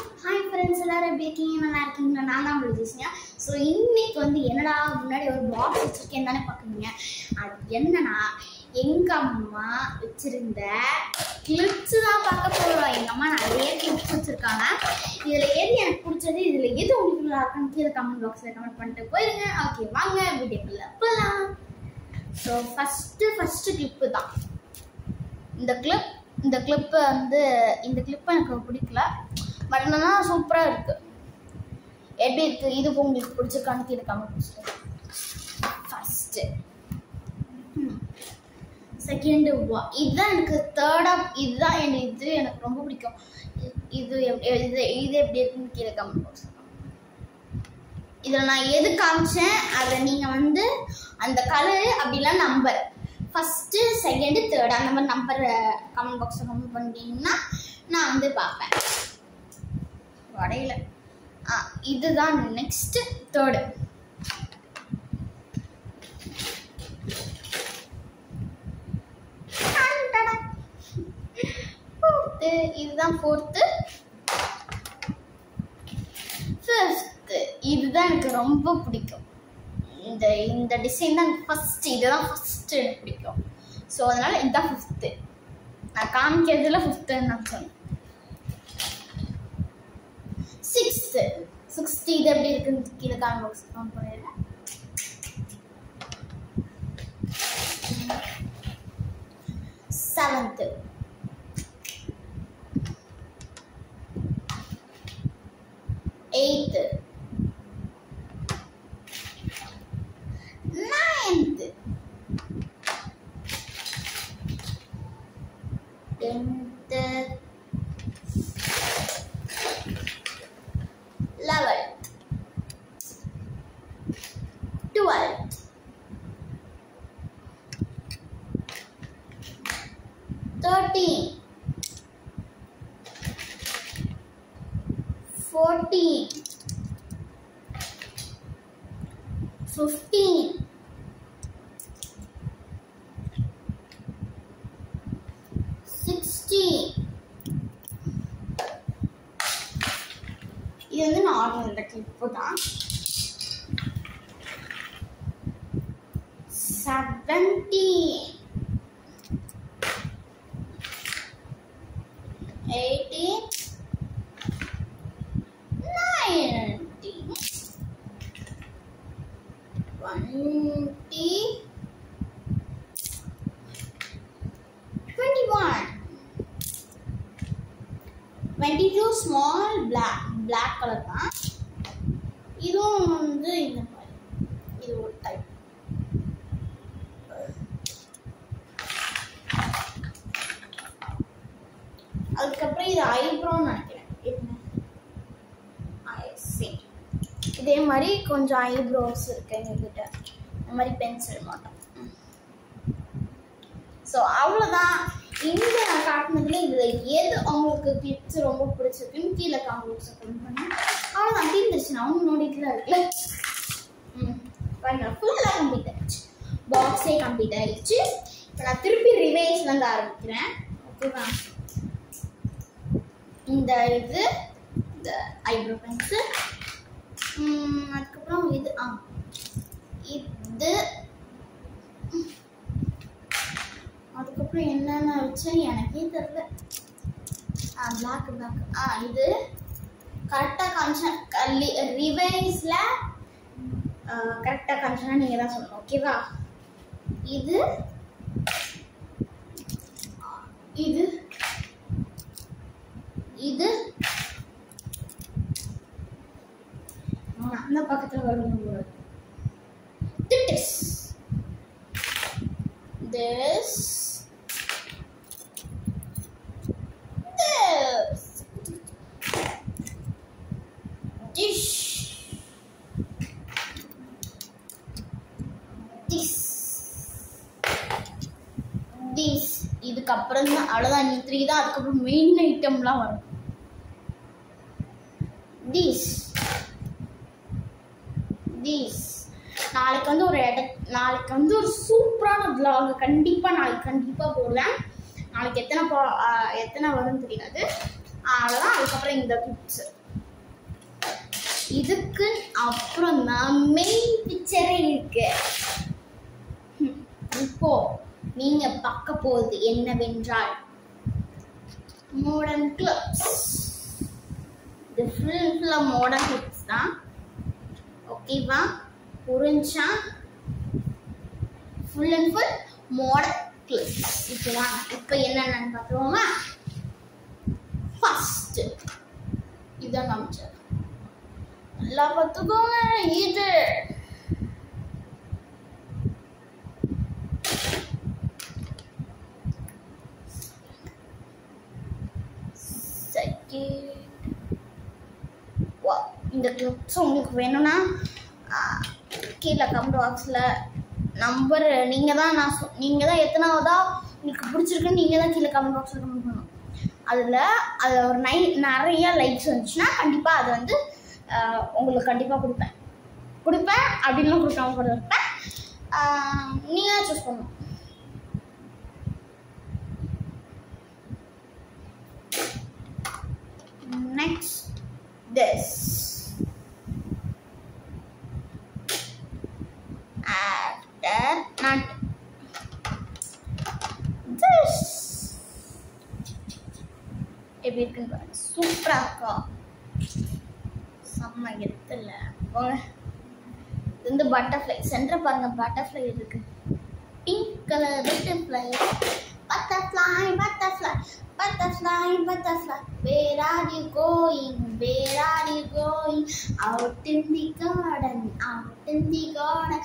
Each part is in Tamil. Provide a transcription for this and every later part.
Hi friends, எல்லாரும் எப்படி இருக்கீங்க? நல்லா இருக்கீங்களா? நான் தான் விஜயஸ்னியா. ஸோ இன்னைக்கு என்னடா முன்னாடி ஒரு பாக்ஸ் வச்சிருக்கேன்னு தானே பார்க்குறீங்க. அது என்னன்னா எங்கள் அம்மா வச்சிருந்த கிளிப்ஸ் தான் பார்க்க போகிறோம். எங்கள் அம்மா நிறைய கிளிப்ஸ் வச்சுருக்காங்க. இதில் எது எனக்கு பிடிச்சது, இதில் எது உங்களுக்கு நல்லா இருக்குன்னு கீழே கமெண்ட் பாக்ஸில் கமெண்ட் பண்ணிட்டு போயிருங்க. ஓகே, வாங்க வீடியோக்குள்ள போகலாம். ஸோ ஃபஸ்ட்டு கிளிப்பு தான் இந்த கிளிப்பு இந்த கிளிப்பை எனக்கு பிடிக்கல. பட் ஆனால் சூப்பராக இருக்குது. எப்படி இருக்குது, இது உங்களுக்கு பிடிச்சிருக்கான்னு கீழே கமெண்ட் ஃபஸ்ட்டு. செகண்டு இதுதான் எனக்கு இதுதான் இது எனக்கு ரொம்ப பிடிக்கும். இது எப்படி இருக்குன்னு கீழே கமெண்ட் பாக்ஸ். இதில் நான் எது காமிச்சேன் அதை நீங்கள் அந்த கலரு அப்படிலாம் நம்பர் ஃபஸ்ட்டு செகண்டு தேர்டு அந்த மாதிரி நம்பர் கமெண்ட் பாக்ஸில் கமெண்ட் பண்ணிட்டீங்கன்னா நான் பார்ப்பேன். வடையில இதுதான் நெக்ஸ்ட் தேர்டு. இதுதான் ஃபோர்த்து. ஃபிஃப்த்து இதுதான் எனக்கு ரொம்ப பிடிக்கும். இந்த டிசைன் தான் ஃபர்ஸ்ட். இதுதான் ஃபர்ஸ்ட் எனக்கு பிடிக்கும். ஸோ அதனால இதுதான் ஃபிஃப்த்து. நான் காமிக்கிறதுல ஃபிஃப்த்துன்னு நான் சொன்னேன். சிக்ஸ்த்து இது எப்படி இருக்குன்னு கீழே கமெண்ட் பாக்ஸ் கமெண்ட் பண்ணிடுறேன். Seventh, eighth, ninth, tenth, 11th, 12th, 13th, 14th, 15th, 16th. இது நார்மல் இந்த கிளிப்பு தான். 17, 18, 19, 20, 21, 22 ஸ்மால் பிளாக் கலர் தான். இதுவும் இந்த மாதிரி இது ஒரு டைப். அதுக்கப்புறம் இது ஐப்ரோன்னு நினைக்கிறேன். இதே மாதிரி கொஞ்சம் ஐப்ரோஸ் இருக்கு எங்ககிட்ட. இந்த மாதிரி பென்சில் மாட்டோம். ஸோ அவ்வளோதான். இந்த நான் காட்டினதுல இதில் எது அவங்களுக்கு கிளிப்ஸ் ரொம்ப பிடிச்சிருக்குன்னு கீழே கமெண்ட் கமெண்ட் பண்ணேன். அவ்வளோதான், தீர்ந்துருச்சு. நான் அவங்க நோண்டிட்டு தான் இருக்குல்ல. ஃபுல்லாக கம்ப்ளீட் ஆயிடுச்சு. பாக்ஸே கம்ப்ளீட் ஆயிடுச்சு. இப்போ நான் திருப்பி ரிவைஸ்லேருந்து ஆரம்பிக்கிறேன். ஓகேவா? இந்த ஐப்ரோ பென்சில், அதுக்கப்புறம் இது அதுக்கப்புறம் என்னென்ன வச்சேன் எனக்கே தெரியல. பிளாக் இது கரெக்டாக காமிச்சேன். ரிவைஸில் கரெக்டாக காமிச்சேன்னா நீங்கள் தான் சொல்லணும். ஓகேவா? இது இது இது அந்த பக்கத்தில் வரும். இதுக்கப்புறம் தான் அவ்வளோதான். 3 தான். அதுக்கப்புறம் மெயின் ஐட்டம்லாம் வரும். நாளைக்கு ஒரு சூப்பரான vlog கண்டிப்பாக போடுவேன். நாளைக்கு எத்தனை வரும்னு தெரியாது. அவ்வளோதான். அதுக்கப்புறம் இந்த கிளிப்ஸ். இதுக்கு அப்புறம் தான் மெயின் பிக்சரே இருக்கு. இப்போ நீங்க பார்க்க போவது என்னவென்றால் மாடர்ன் கிளிப்ஸ். இது ஃபுல்லா மாடர்ன் கிளிப்ஸ் தான். ஓகேவா? புரிஞ்சா? Full and full modern clips. இப்போ என்னென்னு பார்த்துருவோமா? ஃபர்ஸ்ட் இதான் காமிச்சேன். நல்லா பார்த்துக்கோங்க. இது இந்த கிளிப்ஸ் உங்களுக்கு வேணும்னா கீழே கமெண்ட் பாக்ஸில் நம்பர் நீங்கள் தான் எத்தனாவதா உங்களுக்கு பிடிச்சிருக்குன்னு நீங்கள் தான் கீழே கமெண்ட் பாக்ஸில் கமெண்ட் பண்ணணும். அதில் ஒரு நிறைய லைக்ஸ் வந்துச்சுன்னா கண்டிப்பாக அது வந்து உங்களுக்கு கண்டிப்பாக கொடுப்பேன் அப்படின்லாம் கொடுக்காம கொடுப்பேன். நீங்கள் சூஸ் பண்ணணும். Next this. After not this. எப்படி இருக்குன்னு பாருங்க. சூப்பரா இருக்கா? செம்ம எடுத்துல போங்க. இது வந்து பட்டர்ஃப்ளை. சென்டர் பாருங்க, பட்டர்ஃப்ளை இருக்கு. Pink colour butterfly. Butterfly, butterfly, butterfly, butterfly. Where are you going? Where are you going? Out in the garden, out in the garden.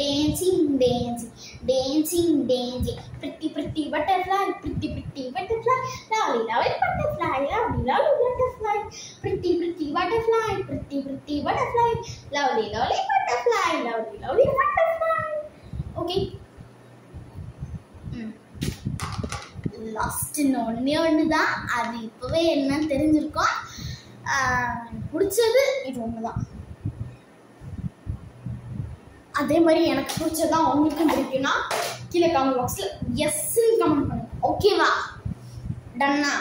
Dancing, dancing, dancing, dancing. Pretty, pretty butterfly, pretty, pretty butterfly. Lovely, lovely butterfly, lovely, lovely butterfly. Pretty, pretty butterfly, pretty, pretty butterfly. Lovely, lovely butterfly, lovely, lovely butterfly. Okay. Last ஒன்று தான். அது இப்போவே என்னன்னு தெரிஞ்சிருக்கோம். பிடிச்சது இது ஒன்று தான். அதே மாதிரி எனக்கு பிடிச்சதான் உங்களுக்கும் பிடிக்கும்னா கீழே கமெண்ட் பாக்ஸில் எஸ்ன்னு கமெண்ட் பண்ணுங்க. ஓகேவா? டன்னா?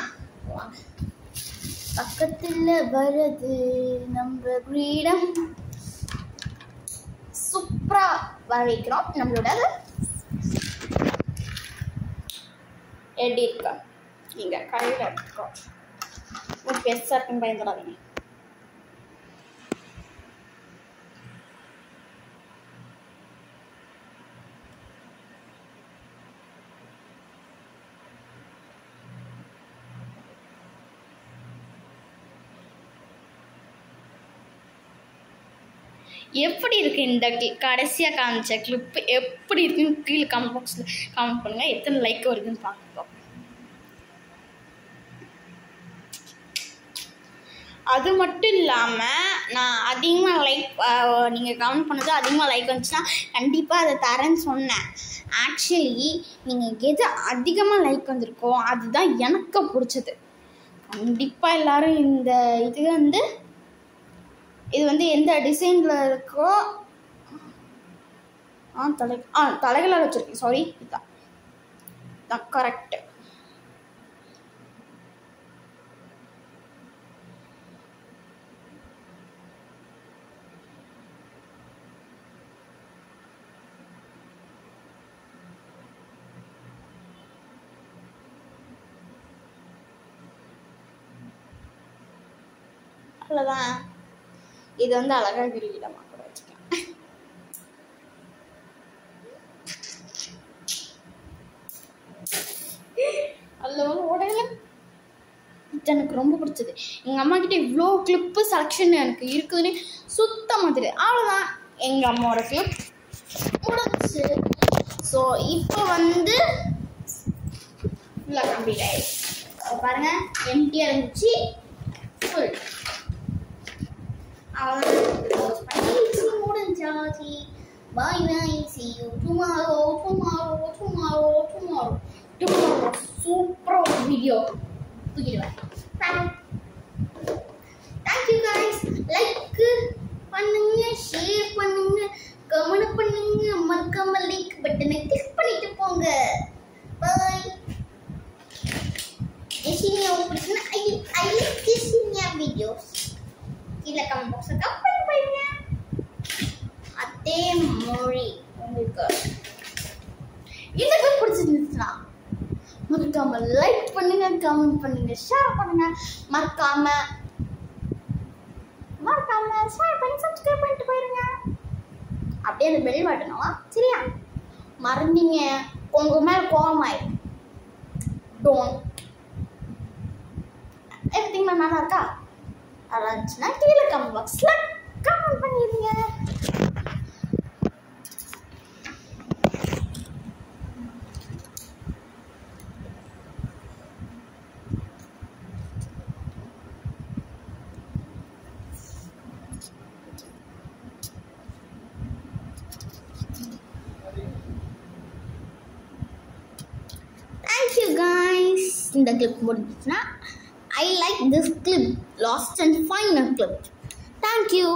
பக்கத்தில் வருது நம்ம கிரீடம். சூப்பராக வர வைக்கிறோம். நம்மளோட எப்படி இருக்கா? நீங்கள் கடையில் எடுத்துக்கோ. ஒரு பெருசாக இருக்குன்னு பயந்துடாதீங்க. எப்படி இருக்கு இந்த கடைசியாக காமிச்ச கிளிப்பு எப்படி இருக்குன்னு கீழே கமெண்ட் பாக்ஸில் கமெண்ட் பண்ணுங்கள். எத்தனை லைக் வருதுன்னு பார்ப்போம். அது மட்டும் இல்லாமல் நான் அதிகமாக லைக் நீங்கள் கமெண்ட் பண்ணது அதிகமாக லைக் வந்துச்சுன்னா கண்டிப்பாக அதை தரேன்னு சொன்னேன். ஆக்சுவலி நீங்கள் எது அதிகமாக லைக் வந்திருக்கோ அதுதான் எனக்கு பிடிச்சது. கண்டிப்பாக எல்லோரும் இந்த இது வந்து எந்த டிசைனில் இருக்கோ தலைகளாக வச்சுருக்கேன். சாரி, இதுதான் கரெக்டு. அவ்வளோதான். இது வந்து அழகாக கிரீடமாக கூட வச்சுக்கேன். அதில் உடையில எனக்கு ரொம்ப பிடிச்சது. எங்கள் அம்மா கிட்ட இவ்வளோ கிளிப்பு செலெக்ஷன் எனக்கு இருக்குதுன்னு சுத்தமாக தெரியாது. அவ்வளோதான், எங்கள் அம்மாவோட கிளிப் முடிச்சு. ஸோ இப்போ வந்து ஃபுல்லாக கம்ப்ளீட் ஆகிடுச்சு. பாருங்க, எம்டியாக இருந்துச்சு. ஃபுல் முடிஞ்சாச்சு. Bye bye. See you tomorrow. Super video. Bye. Thank you guys. Like பண்ணுங்க, share பண்ணுங்க, comment பண்ணுங்க, மறக்காம like பட்டனை click பண்ணிட்டு போங்க. Bye. If you want to கீழே கமெண்ட் பாக்ஸை கமெண்ட் பண்ணுங்க. அதே மொழி உங்களுக்கு இந்த கிளிப் பிடிச்சிருந்துச்சுன்னா மறக்காம லைக் பண்ணுங்க, கமெண்ட் பண்ணுங்க, ஷேர் பண்ணுங்க. மறக்காம ஷேர் பண்ணி சப்ஸ்கிரைப் பண்ணிட்டு போயிருங்க. அப்படியே அந்த பெல் பட்டனவா சரியா? மறந்தீங்க உங்க மேல கோவமாயிடும். டோன்ட். எவ்ரிதிங் நல்லா இருக்கா? நல்லா இருந்துச்சுன்னா கீழே கமெண்ட் பாக்ஸ்ல கமெண்ட் பண்ணிடுங்க. Thank you guys. இந்த clip முடிஞ்சிச்சுன்னா I like this clip, lost and final clip. Thank you.